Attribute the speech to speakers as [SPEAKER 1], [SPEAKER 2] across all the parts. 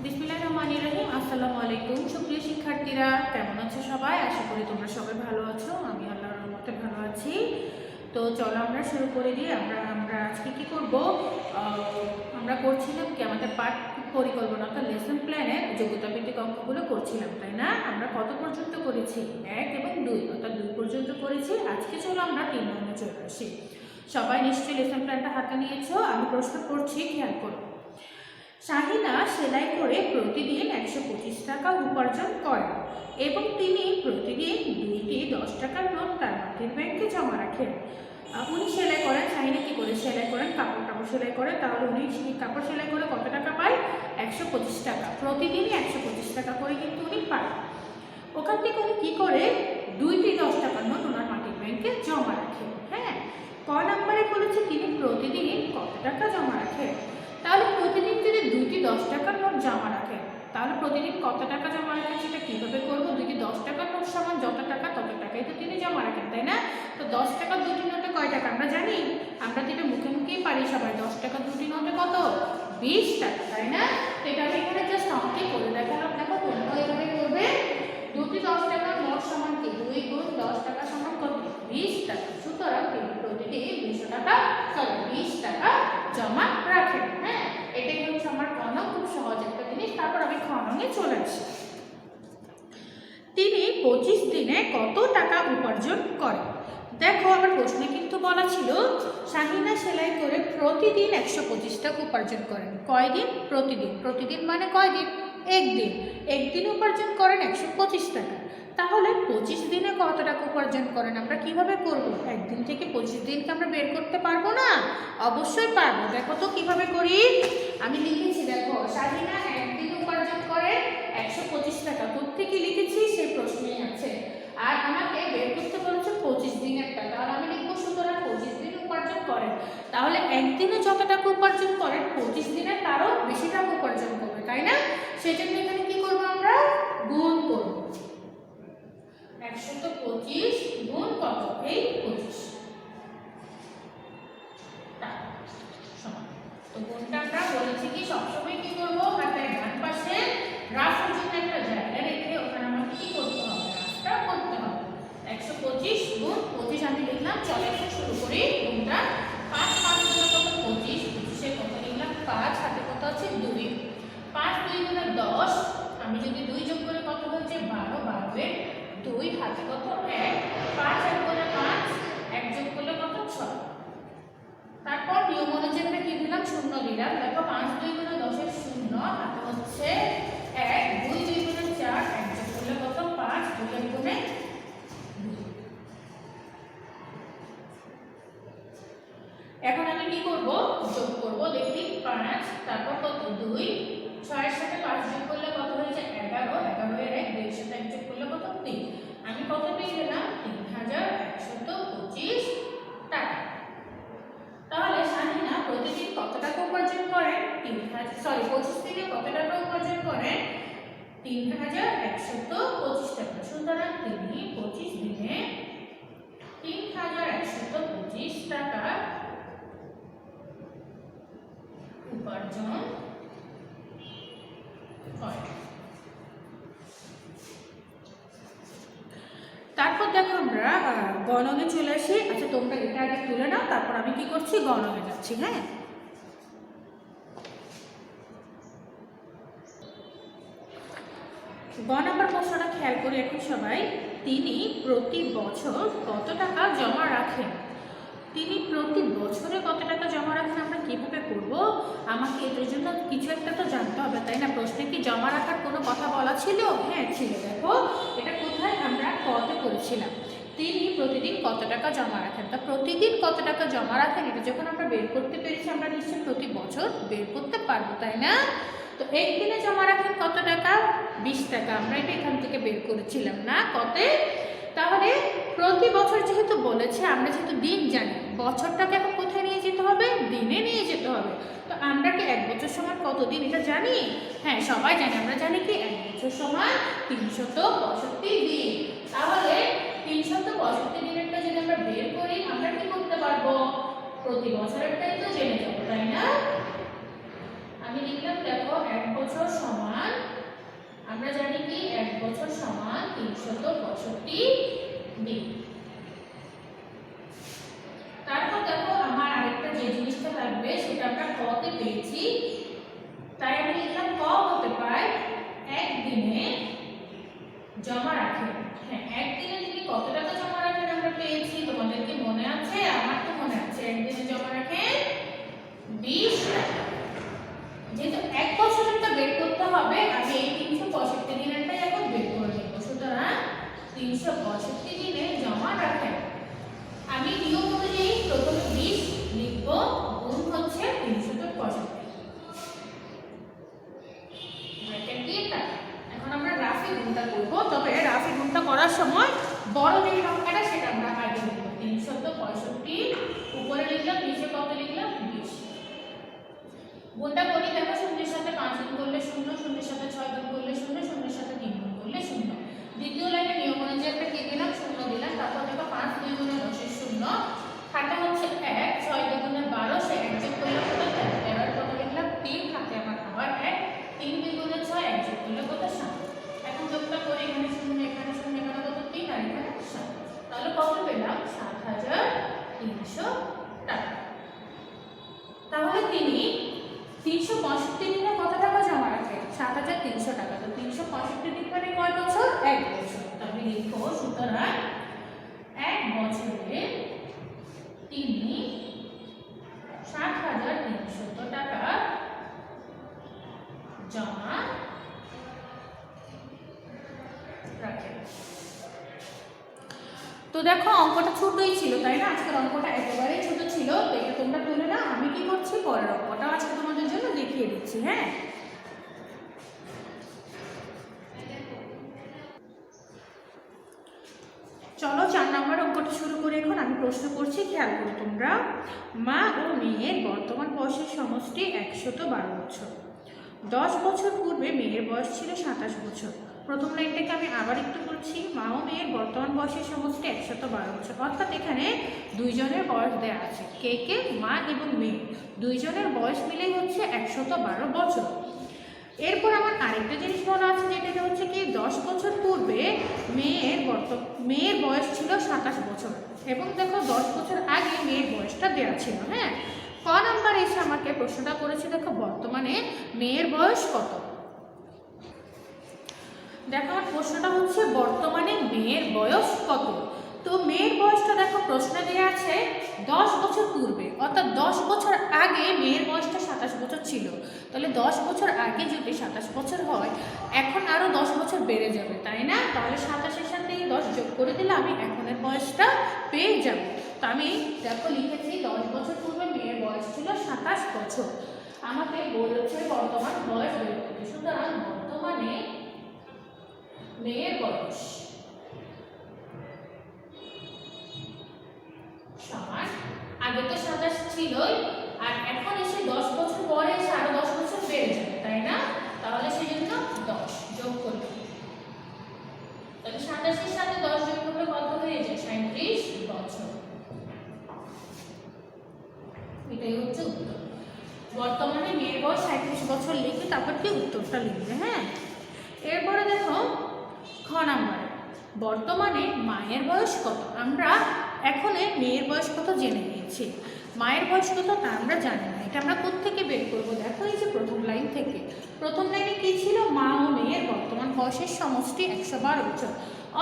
[SPEAKER 1] বিসমিল্লাহির রহমানির রহিম। আসসালামু আলাইকুম সুপ্রিয় শিক্ষার্থীরা, কেমন আছো সবাই? আশা করি তোমরা সবাই ভালো আছো। আমি আল্লাহর রহমতে ভালো আছি। তো চলো আমরা শুরু করে দিই। আমরা আজকে কি করব? আমরা করছিলাম কি আমাদের পাঠ পরিকল্পনা অর্থাৎ লেসন প্ল্যানের যোগ্যতা ভিত্তিক অঙ্কগুলো করছিলাম, তাই না? আমরা কত পর্যন্ত করেছি? 1 এবং 2 অর্থাৎ 2 পর্যন্ত করেছি। আজকে চলো আমরা 3 নম্বরে চলে আসি। সবাই নিশ্চয়ই লেসন প্ল্যানটা হাতে নিয়েছো। আমি প্রশ্ন করছি, খেয়াল করো। শাহিনা সেলাই করে প্রতিদিন 125 টাকা উপার্জন করেন এবং তিনি প্রতিদিন 2টি 10 টাকার নোট তার মাটির ব্যাংকে জমা রাখেন। উনি সেলাই করেন, শাহিনা কি করে সেলাই করেন? কাপড় সেলাই করে। তাহলে উনি কাপড় সেলাই করে কত টাকা পায়? 125 টাকা। প্রতিদিনই 125 টাকা করে কিন্তু উনি পায়। ওখান থেকে উনি কি করে 2টি 10 টাকার নোট ওনার মাটির ব্যাংকে জমা রাখেন। হ্যাঁ, ক নম্বরে বলেছে তিনি প্রতিদিন কত টাকা জমা রাখেন। তাহলে প্রতিদিন যদি 2টি 10 টাকার নোট জমা রাখেন, তাহলে প্রতিদিন কত টাকা জমা রাখেন সেটা কীভাবে করবো? 2টি 10 টাকার নোট সমান যত টাকা তত টাকাই তো তিনি জমা রাখেন, তাই না? তো 10 টাকার 2টি নোটে কয় টাকা আমরা জানি? আমরা তো এটা মুখে মুখেই পারি সবাই। 10 টাকার 2টি নোটে কত? 20 টাকা, তাই না? তো এটা আমি এখানে জাস্ট অঙ্কে করে দেখালাম। দেখো তোমরা এভাবে করবে। 2টি 10 টাকার নোট সমান কি? 2 গুণ 10 টাকা সমান কত? 20 টাকা। সুতরাং তিনি প্রতিদিন 200 টাকা 20 টাকা জমা রাখেন। হ্যাঁ, এটাই হচ্ছে আমার ক নং। খুব সহজ একটা জিনিস। তারপর আমি খ নংয়ে চলে আসি। তিনি 25 দিনে কত টাকা উপার্জন করেন? দেখো, আমার প্রশ্নে কিন্তু বলা ছিল শাহিনা সেলাই করে প্রতিদিন 125 টাকা উপার্জন করেন। কয়দিন? প্রতিদিন। প্রতিদিন মানে কয়দিন? একদিন। একদিন উপার্জন করেন 125 টাকা। তাহলে 25 দিনে কত টাকা উপার্জন করেন? আমরা কিভাবে করব? একদিন থেকে 25 দিনকে আমরা বের করতে পারবো না? অবশ্যই পারবো। দেখো তো কিভাবে করি। আমি লিখেছি, দেখো, শাহিনা একদিন উপার্জন করে 125 টাকা। কোত্থেকে লিখেছি সেই প্রশ্নেই আছে। আর আমাকে বের করতে বলেছে 25 দিনের টাকা। আর আমি লিখবো সুতরাং 25 দিন উপার্জন করেন। তাহলে একদিনে যত টাকা উপার্জন করেন 25 দিনে তারও বেশি টাকা উপার্জন করবে, তাই না? সেজন্য এখানে কি করবো? আমরা গুণ করব। 125 গুণ কত? এই 25 টাকা সমান। তো গুণটা আমরা বলেছি কি সবসময় কি করব? হাতের ডান পাশে রাফের জন্য একটা জায়গা রেখে ওখানে আমাকে কি করতে হবে? রাফটা করতে হবে। 125 গুণ 25 আমি লিখলাম। চলো এখন শুরু করি গুণটা। 5 5 গুণ কত? 25। 25 এর কত লিখলাম? 5। হাতে কত আছে? 2। 5 2 গুণে 10। আমি যদি 2 যোগ করে কত হচ্ছে? 12। 12 এর 2 হাতে কত? 1। 5 1 গুণে 5। 1 যোগ করলে কত? 6। তারপর নিয়ম অনুযায়ী আমরা কি দিলাম? 0 দিলাম। দেখো 5 2 গুণে 10 এর 0 হাতে হচ্ছে 1। 2 2 গুণে 4। 1 যোগ করলে কত? 5। 2 1 গুণে 2। এখন আমি কি করব? যোগ করব। দেখি 5 তারপর কত? 2। 6 এর সাথে 5 যোগ করলে কত হয়েছে? 11। 11 এর 1। 2 এর সাথে 1 যোগ করলে কত? 3। আমি কত পেয়ে গেলাম? 3125 টাকা। তাহলে শাহিনা প্রতিদিন কত টাকা উপার্জন করেন? 25 দিনে কত টাকা উপার্জন করেন? 3125 টাকা। সুতরাং তিনি 25 দিনে 3125 টাকা উপার্জন করেন। তারপর দেখো আমরা গণকে চলে আসি। আচ্ছা, তোমরা এটা আগে তুলে নাও, তারপর আমি কি করছি? গণকে যাচ্ছি। হ্যাঁ, গ নাম্বার প্রশ্নটা খেয়াল করি এখন সবাই। তিনি প্রতি বছর কত টাকা জমা রাখেন? তিনি প্রতি বছরে কত টাকা জমা রাখেন আমরা কিভাবে করব? আমাকে এটার জন্য কিছু একটা তো জানতে হবে, তাই না? প্রশ্নে কি জমা রাখার কোনো কথা বলা ছিল? হ্যাঁ ছিল। দেখো এটা কোথায়? আমরা কতে করেছিলাম। তিনি প্রতিদিন কত টাকা জমা রাখেন। তা প্রতিদিন কত টাকা জমা রাখেন এটা যখন আমরা বের করতে পেরেছি, আমরা নিশ্চয়ই প্রতি বছর বের করতে পারবো, তাই না? তো একদিনে জমা রাখেন কত টাকা? 20 টাকা। আমরা এটা এখান থেকে বের করেছিলাম না কতে? তাহলে প্রতি বছর যেহেতু বলেছে, আমরা যেহেতু দিন জানি, বছরটাকে এখন কোথায় নিয়ে যেতে হবে? দিনে নিয়ে যেতে হবে। তো আমরা কি 1 বছর সমান কত দিন এটা জানি? হ্যাঁ, সবাই জানি। আমরা জানি কি 1 বছর সমান 365 দিন। তাহলে 365 দিনেরটা যদি আমরা বের করি, আমরা কি করতে পারবো? প্রতি বছরেরটাই তো জেনে যাবো, তাই না? আমি লিখলাম, দেখো 1 বছর সমান, আমরা জানি কি 1 বছর সমান 365 দিন। তারপর দেখো আমার আরেকটা যে জিনিসটা লাগবে সেটা আমরা কতে পেয়েছি, তাই আমি লিখলাম ক হতে পায় একদিনে জমা রাখেন। হ্যাঁ, একদিনে তিনি কত টাকা জমা রাখেন আমরা পেয়েছি, তোমাদের কি মনে আছে? আমার তো মনে আছে, একদিনে জমা রাখেন 20 টাকা। যেহেতু 1 বছরেরটা বের করতে হবে, আমি এই 365 দিনেরটাই এখন বের করে নেব। সুতরাং 365 দিনে জমা রাখেন, আমি নিয়ম অনুযায়ী প্রথমে 20 লিখব, গুণ হচ্ছে 365 ব্র্যাকেট দিয়ে টাকা। এখন আমরা রাফি গুণটা করব, তবে রাফি গুণটা করার সময় বড় যে সংখ্যাটা সেটা আমরা আগে লিখব। 365 উপরে লিখলাম, নিচে কত লিখলাম 20। গুণটা করি, দেখো শূন্যের সাথে 5 গুণ করলে 0, শূন্যের সাথে 6 গুণ করলে 0, শূন্যের সাথে 3 গুণ করলে 0। দ্বিতীয় লাইনে নিয়ম অনুযায়ী একটা কি দিলাম, 0 দিলাম। তারপর দেখো 5 2 গুণে 10 0, হাতে হচ্ছে 1, 6 2 গুণে 12, সে 1 যোগ করলে কত 13, 13 কত লিখলাম 3, হাতে আমার আবার 1, 3 2 গুণে 6, 1 যোগ করলে কত 7। এখন যোগটা করে এখানে 0 এখানে 0, এখানে কত 3 আর এখানে 7, তাহলে কত পেলাম 7300 টাকা। তাহলে তিনি 365 দিনে কত টাকা জমা রাখে? 7300 টাকা। তো 365 দিন মানে কয় বছর? 1 বছর। তবে লিখো, সুতরাং 1 বছরে তিনি 7300 টাকা জমা রাখেন। তো দেখো অঙ্কটা ছোটই ছিল, তাই না? আজকের অঙ্কটা একেবারেই ছোট ছিল, তো এটা তোমরা তুলে না। আমি কি করছি, পরের অঙ্কটা আজকে তোমাদের জন্য দেখিয়ে দিচ্ছি। হ্যাঁ, চলো 4 নম্বর অঙ্কটা শুরু করে। এখন আমি প্রশ্ন করছি, খেয়াল করো তোমরা। মা ও মেয়ের বর্তমান বয়সের সমষ্টি 112 বছর। 10 বছর পূর্বে মেয়ের বয়স ছিল 27 বছর। প্রথম লাইনটাকে আমি আবার একটু বলছি, মা ও মেয়ের বর্তমান বয়সের সমষ্টি 112 বছর। অর্থাৎ এখানে দুইজনের বয়স দেওয়া আছে, কে কে? মা এবং মেয়ে, দুইজনের বয়স মিলেই হচ্ছে 112 বছর। এরপর আমার আরেকটা জিনিস বলা আছে, যেটা হচ্ছে কি 10 বছর পূর্বে মেয়ের বয়স ছিল 27 বছর, এবং দেখো 10 বছর আগে মেয়ের বয়সটা দেওয়া ছিল। হ্যাঁ, ক নাম্বার এসে আমাকে প্রশ্নটা করেছে, দেখো বর্তমানে মেয়ের বয়স কত। দেখো আমার প্রশ্নটা হচ্ছে বর্তমানে মেয়ের বয়স কত। তো মেয়ের বয়সটা দেখো প্রশ্নে দেওয়া আছে 10 বছর পূর্বে, অর্থাৎ 10 বছর আগে মেয়ের বয়সটা 27 বছর ছিল। তাহলে 10 বছর আগে যদি 27 বছর হয়, এখন আরও 10 বছর বেড়ে যাবে, তাই না? তাহলে 27-এর সাথে 10 যোগ করে দিলে আমি এখনের বয়সটা পেয়ে যাব। তো আমি দেখো লিখেছি 10 বছর পূর্বে মেয়ের বয়স ছিল 27 বছর। আমাকে বলেছে বর্তমান বয়স বের করতে, সুতরাং বর্তমানে মেয়ের বয়স সমান, আগে তো 27 ছিলই, আর এখন এসে 10 বছর পরে এসে আরো 10 বছর বেড়ে যাবে, তাই না? তাহলে সেজন্য 10 যোগ করব। তাহলে 27-এর সাথে 10 যোগ করলে কত হয়ে যায়? 37 বছর। এটাই হচ্ছে উত্তর। বর্তমানে মেয়ের বয়স 37 বছর লিখে তারপর কি উত্তরটা লিখবে। হ্যাঁ, এরপরে দেখো খ নাম্বারে, বর্তমানে মায়ের বয়স কত। আমরা এখন মেয়ের বয়স কত জেনে নিয়েছি, মায়ের বয়স কত তা আমরা জানি না। এটা আমরা কোত্থেকে বের করবো? দেখো এই যে প্রথম লাইন থেকে। প্রথম লাইনে কি ছিল? মা ও মেয়ের বর্তমান বয়সের সমষ্টি 112 বছর।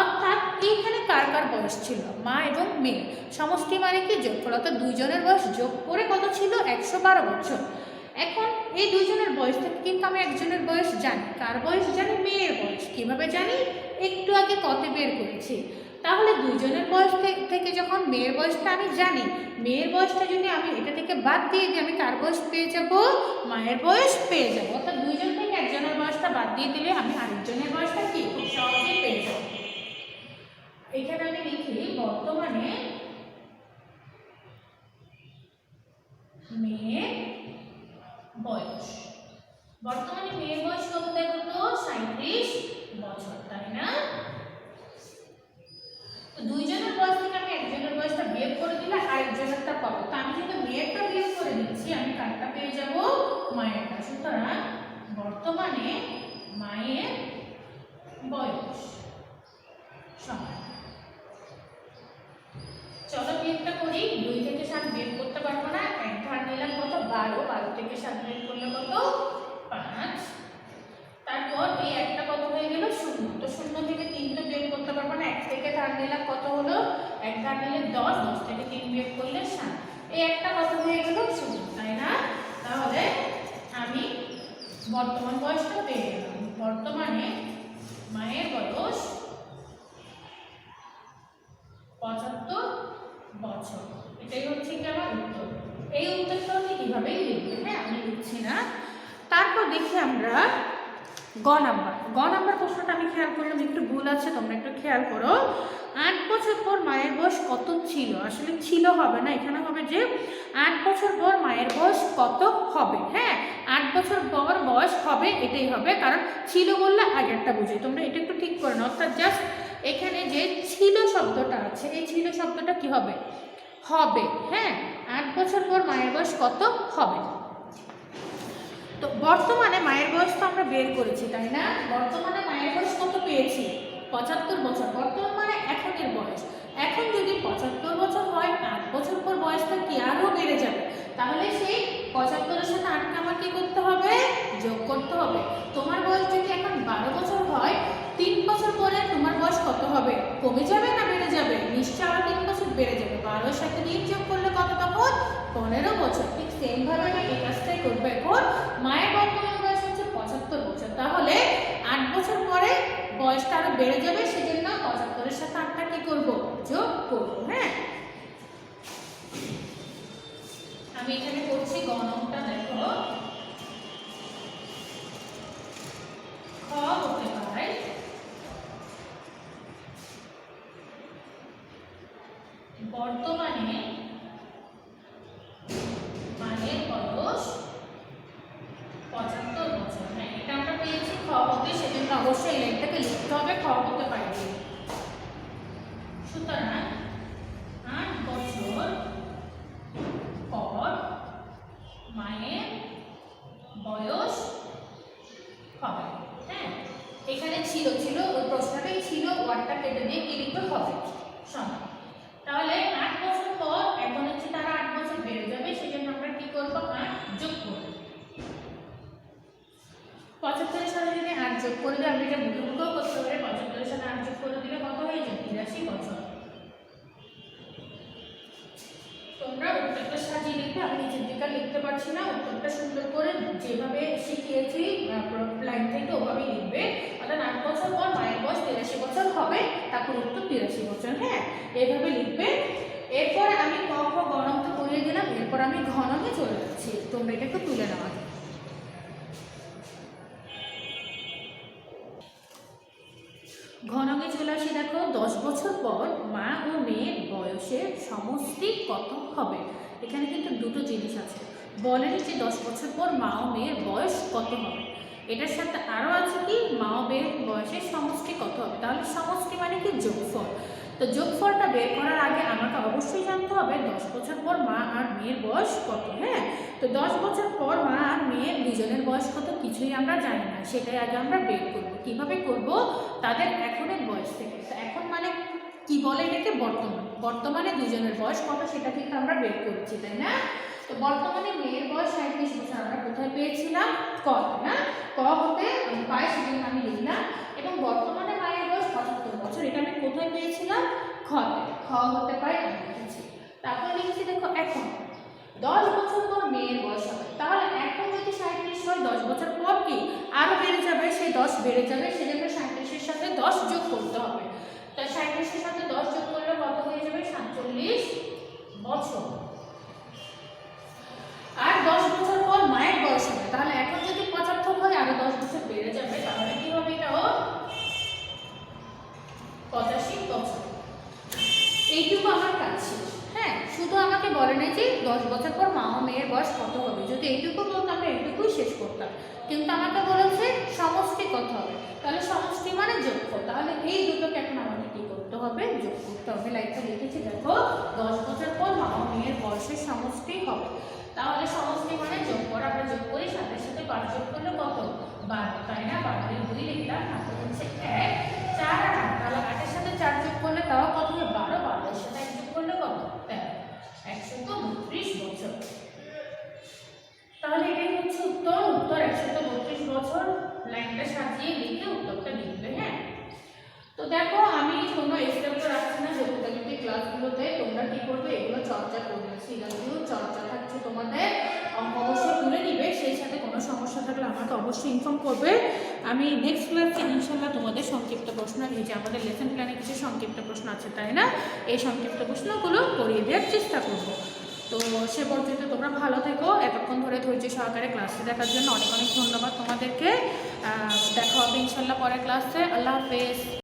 [SPEAKER 1] অর্থাৎ এইখানে কার কার বয়স ছিল? মা এবং মেয়ে। সমষ্টি মানে কি? যোগফল, অর্থাৎ দুইজনের বয়স যোগ করে কত ছিল? 112 বছর। এখন এই দুইজনের বয়স থেকে কিন্তু আমি একজনের বয়স জানি। কার বয়স জানি? মেয়ের বয়স। কিভাবে জানি? একটু আগে কত বের করেছি। তাহলে দুইজনের বয়স থেকে যখন মেয়ের বয়সটা আমি জানি, মেয়ের বয়সটা যদি আমি এটা থেকে বাদ দিয়ে দিই, আমি কার বয়স পেয়ে যাব? মায়ের বয়স পেয়ে যাব। অর্থাৎ দুইজন থেকে একজনের বয়সটা বাদ দিয়ে দিলে আমি আরেকজনের বয়সটা কি খুব সহজেই পেয়ে যাব। এখানে আমি লিখি বর্তমানে মেয়ের বয়স। বর্তমানে মেয়ের বয়স কত দেখো তো? 37 বছর, তাই না? তো দুইজনের বয়স থেকে আমি একজনের বয়সটা বিয়োগ করে দিলে আরেকজনেরটা পাবো। তো আমি যদি মেয়েরটা বিয়োগ করে দিচ্ছি, আমি কারটা পেয়ে যাব? মায়েরটা। সুতরাং বর্তমানে মায়ের বয়স সমান, চলো বিয়োগটা করি। 2 থেকে 7 বিয়োগ করতে পারবো না, এক ধার নিলাম কত 12, 12 থেকে 7 বিয়োগ করলে কত 5। তারপর এই একটা কত হয়ে গেল 0, তো 0 থেকে 3 তো বিয়োগ করতে পারবো না, 1 থেকে ধার নিলাম কত হলো, এক ধার নিলে 10, 10 থেকে 3 বিয়োগ করলে 7, এই একটা কত হয়ে গেল 0, তাই না? তাহলে আমি বর্তমান বয়সটা পেয়ে গেলাম। বর্তমানে মায়ের বয়স 75 বছর, এটাই হচ্ছে কি আমার উত্তর। এই উত্তরটা আমি কিভাবেই লিখবো, হ্যাঁ আমি লিখছি না। তারপর দেখি আমরা গ নাম্বার প্রশ্নটা আমি খেয়াল করলাম একটু ভুল আছে, তোমরা একটু খেয়াল করো। 8 বছর পর মায়ের বয়স কত ছিল, আসলে ছিল হবে না, এখানে হবে যে 8 বছর পর মায়ের বয়স কত হবে। হ্যাঁ 8 বছর পর বয়স হবে, এটাই হবে, কারণ ছিল বললে আগেরটা বুঝি, তোমরা এটা একটু ঠিক করে নাও। অর্থাৎ জাস্ট এখানে যে ছিল শব্দটা আছে, এই ছিল শব্দটা কি হবে, হবে। হ্যাঁ 8 বছর পর মায়ের বয়স কত হবে। তো বর্তমানে মায়ের বয়স তো আমরা বের করেছি, তাই না? বর্তমানে মায়ের বয়স কত পেয়েছি, 75 বছর। বর্তমান মানে এখনের বয়স। এখন যদি 75 বছর হয়, 8 বছর পর বয়সটা কি আরও বেড়ে যাবে, তাহলে সেই 75-এর সাথে 8কে আমার কি করতে হবে, যোগ করতে হবে। তোমার বয়স যদি এখন 12 বছর হয়, 3 বছর পরে তোমার বয়স কত হবে, কমে যাবে না বেড়ে যাবে? নিশ্চয়ই আরো 3 বছর বেড়ে যাবে। 12-এর সাথে 3 যোগ করলে কত তখন 15 বছর। ঠিক সেম ভাবে আমি এই কাজটাই করবো। এখন মায়ের বর্তমান বয়স হচ্ছে 75 বছর, তাহলে 8 বছর পরে বয়সটা আরো বেড়ে যাবে, সেজন্য 75-এর সাথে 8টা কি করবো, যোগ করবো। হ্যাঁ আমি এখানে করছি গণনটা, দেখো খ হতে পারে বর্তমানে মায়ের বয়স 75 বছর। হ্যাঁ এটা আমরা পেয়েছি খ হতে, সেজন্য অবশ্যই এই লাইনটাকে লিখতে হবে খ হতে পারে। সুতরাং 8 বছর পর মায়ের বয়স হবে। হ্যাঁ এখানে ছিল ওই প্রশ্নটাই ছিল, ওয়ার্ডটা কেটে দিয়ে কি লিখতে হবে সমান। তাহলে 8 বছর পর এখন হচ্ছে তারা 8 বছর বেড়ে যাবে, সেজন্য আমরা কি করব, 8 যোগ করব। 75-এর সাথে যদি 8 যোগ করে দিই, আমরা এটা মুখে করতে পারি, 75-এর সাথে 8 যোগ করে দিলে কত হয়ে যাবে, 83 বছর। তোমরা উত্তরটা সাজিয়ে লিখবে, আমি নিচের দিকে লিখতে পারছি না, উত্তরটা সুন্দর করে যেভাবে শিখিয়েছি লাইন থেকে ওভাবেই লিখবে। অর্থাৎ 8 বছর পর মায়ের বয়স 83 বছর হবে, তারপর উত্তর 83 বছর। হ্যাঁ এইভাবে লিখবে। এরপর আমি ক খ গণন তো করিয়ে দিলাম, এরপর আমি ঘনকে চলে যাচ্ছি, তোমরা এটা একটু তুলে নেওয়া। ঘনকে চলে আসি, দেখো 10 বছর পর মা ও মেয়ের বয়সের সমষ্টি কত হবে। এখানে কিন্তু দুটো জিনিস আছে, বলেনি যে 10 বছর পর মা ও মেয়ের বয়স কত হবে, এটার সাথে আরও আছে কি মা ও মেয়ের বয়সের সমষ্টি কত হবে। তাহলে সমষ্টি মানে কি যোগফল। তো যোগফলটা বের করার আগে আমাকে অবশ্যই জানতে হবে 10 বছর পর মা আর মেয়ের বয়স কত। হ্যাঁ তো 10 বছর পর মা আর মেয়ের দুজনের বয়স কত কিছুই আমরা জানি না, সেটাই আগে আমরা বের করব। কিভাবে করব, তাদের এখনের বয়স থেকে। তো এখন মানে কি বলে এটাকে, বর্তমানে দুজনের বয়স কত সেটা থেকে আমরা বের করছি, তাই না? তো বর্তমানে মেয়ের বয়স 37 বছর, আমরা কোথায় পেয়েছিলাম, ক না, ক হতে আমি পাই, সেজন্য আমি লিখলাম। এবং বর্তমানে মায়ের বয়স 75 বছর, এটা আমি কোথায় পেয়েছিলাম, খতে, খ হতে পাই আমি লিখেছি। তারপর লিখেছি দেখো এখন 10 বছর পর মেয়ের বয়স হবে, তাহলে এখন যদি 37 হয় 10 বছর পর কি আরো বেড়ে যাবে, সেই 10 বেড়ে যাবে, সেজন্য 37-এর সাথে 10 যোগ করতে হবে। তো 37-এর সাথে 10 যোগ করলে কত হয়ে যাবে, 47 বছর। আর 10 বছর পর মায়ের বয়স হবে, তাহলে এখন যদি 75 হয় আরো 10 বছর বেড়ে যাবে, তাহলে কি হবে, এটাও 85 বছর। এইটুকু আমার কাজ শেষ। হ্যাঁ শুধু আমাকে বলে নাই যে 10 বছর পর মা ও মেয়ের বয়স কত হবে, যদি এইটুকু বলতো আমরা এইটুকুই শেষ করতাম, কিন্তু আমাকে বলেছে সমষ্টি কত হবে, তাহলে সমষ্টি মানে যোগফল। তাহলে এই দুটোকে এখন আমাকে কি করতে হবে, যোগ করতে হবে। লাইনটা লিখেছি দেখো 10 বছর পর মা ও মেয়ের বয়সের সমষ্টি হবে, তাহলে সমষ্টি মানে যোগ করা, আমরা যোগ করি, সাথে সাথে 5 যোগ করলে কত 12, তাই না? 12 2 লিখলাম, তারপর হচ্ছে 1, 4 আর 8, তাহলে 8 এর সাথে 4 যোগ করলে তাও কত হবে? 12, 12 এর সাথে 1 যোগ করলে কত? 13, 132 বছর। তাহলে এটাই হচ্ছে উত্তর। উত্তর 132 বছর। লাইনটা সাজিয়ে লিখে উত্তরটা লিখবে। হ্যাঁ, তো দেখো আমি কোনো স্টেপ তো রাখছি না, যোগ্যতাভিত্তিক ক্লাসগুলোতে তোমরা কি করবে, এগুলো চর্চা করবে। সিরিয়াসলি চর্চা থাকছে তোমাদের, অঙ্ক অবশ্যই তুলে নিবে। সেই সাথে কোনো সমস্যা থাকলে আমাকে অবশ্যই ইনফর্ম করবে। আমি নেক্সট ক্লাসে ইনশাল্লাহ তোমাদের সংক্ষিপ্ত প্রশ্ন, এই যে আমাদের লেসন প্ল্যানে কিছু সংক্ষিপ্ত প্রশ্ন আছে তাই না, এই সংক্ষিপ্ত প্রশ্নগুলো করিয়ে দেওয়ার চেষ্টা করবো। তো সে পর্যন্ত তোমরা ভালো থেকো। এতক্ষণ ধরে ধৈর্য সহকারে ক্লাসটি দেখার জন্য অনেক অনেক ধন্যবাদ তোমাদেরকে। দেখা হবে ইনশাল্লাহ পরের ক্লাসে। আল্লাহ হাফেজ।